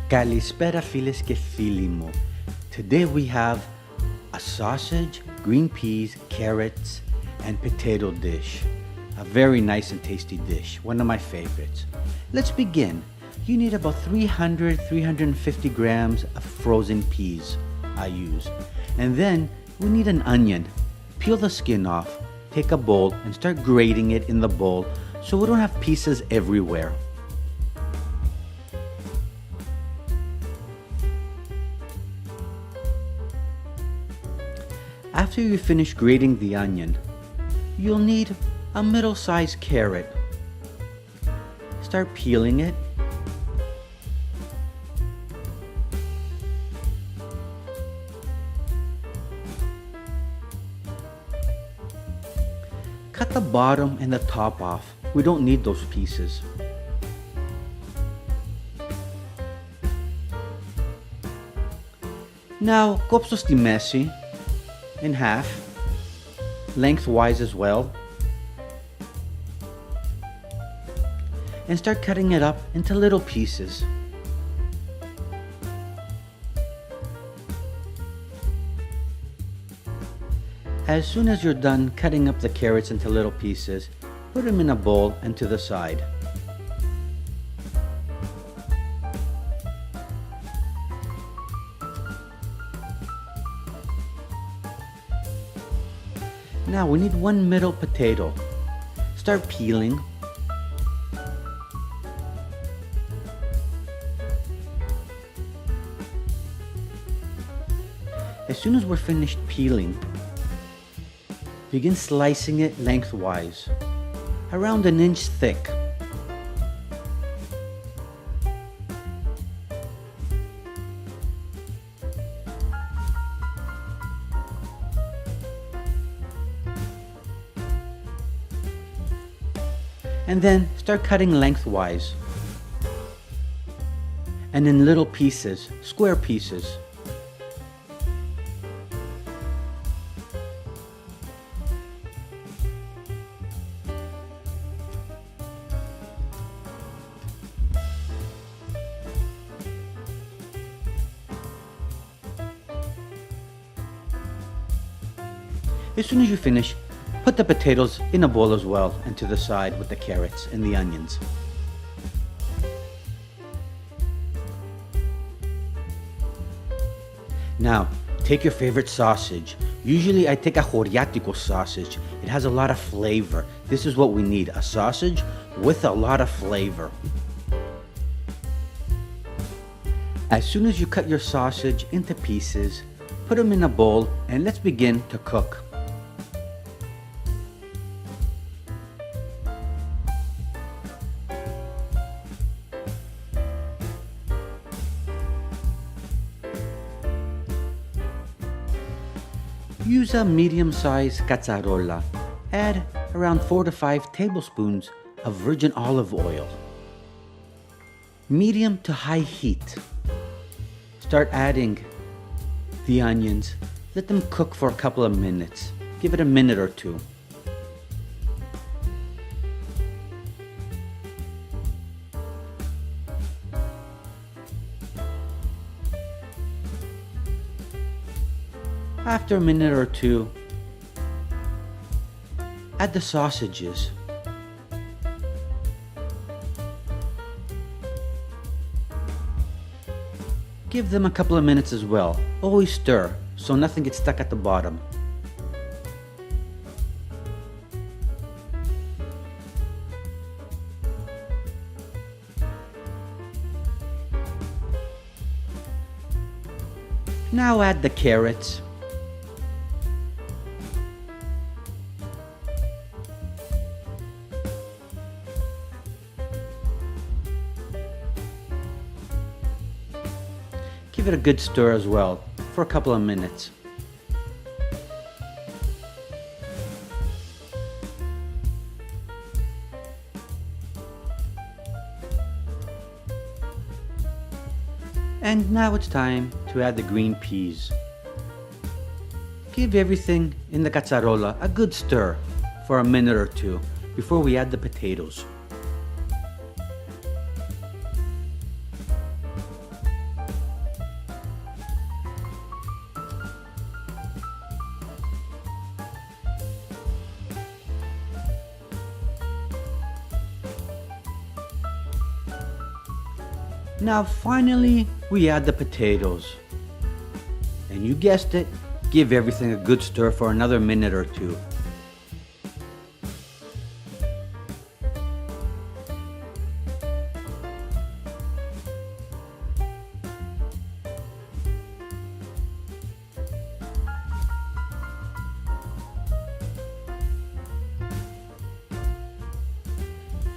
Kalispera files que filimo. Today we have a sausage, green peas, carrots, and potato dish. A very nice and tasty dish, one of my favorites. Let's begin. You need about 350 grams of frozen peas I use. And then we need an onion. Peel the skin off, take a bowl, and start grating it in the bowl so we don't have pieces everywhere. After you finish grating the onion, you'll need a middle-sized carrot. Start peeling it. Cut the bottom and the top off. We don't need those pieces. Now, copsos di mesi in half, lengthwise as well, and start cutting it up into little pieces. As soon as you're done cutting up the carrots into little pieces, put them in a bowl and to the side. Now we need one middle potato. Start peeling. As soon as we're finished peeling, begin slicing it lengthwise, around an inch thick. And then start cutting lengthwise and in little pieces, square pieces. As soon as you finish, put the potatoes in a bowl as well and to the side with the carrots and the onions. Now, take your favorite sausage. Usually I take a Horiatico sausage. It has a lot of flavor. This is what we need, a sausage with a lot of flavor. As soon as you cut your sausage into pieces, put them in a bowl and let's begin to cook. Use a medium-sized cazzarola. Add around 4 to 5 tablespoons of virgin olive oil. Medium to high heat. Start adding the onions. Let them cook for a couple of minutes. Give it a minute or two. After a minute or two, add the sausages. Give them a couple of minutes as well. Always stir so nothing gets stuck at the bottom. Now add the carrots. Give it a good stir as well for a couple of minutes. And now it's time to add the green peas. Give everything in the cazzarola a good stir for a minute or two before we add the potatoes. Now finally, we add the potatoes. And you guessed it, give everything a good stir for another minute or two.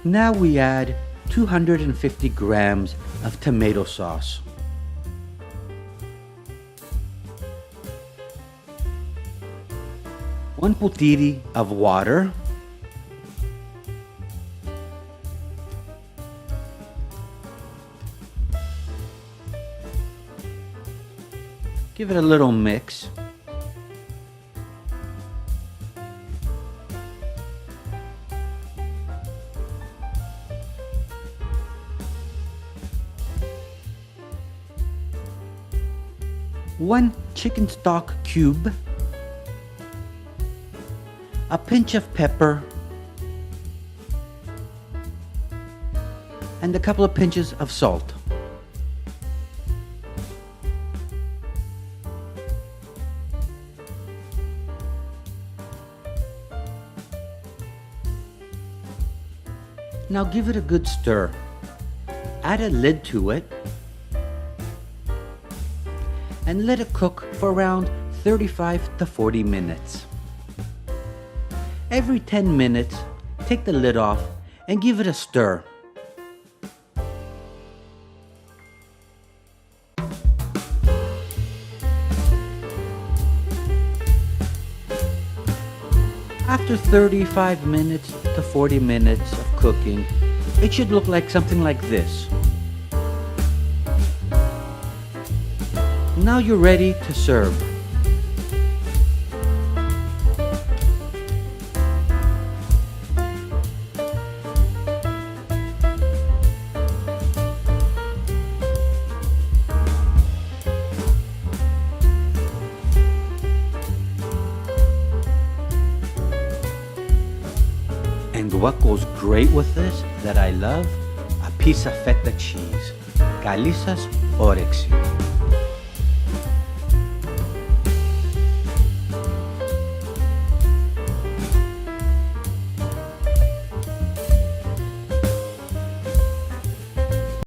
Now we add 250 grams of tomato sauce. One putiri of water. Give it a little mix. One chicken stock cube, a pinch of pepper, and a couple of pinches of salt. Now give it a good stir. Add a lid to it and let it cook for around 35 to 40 minutes. Every 10 minutes, take the lid off and give it a stir. After 35 minutes to 40 minutes of cooking, it should look like something like this. Now you're ready to serve. And what goes great with this that I love? A piece of feta cheese. Καλή σας όρεξη.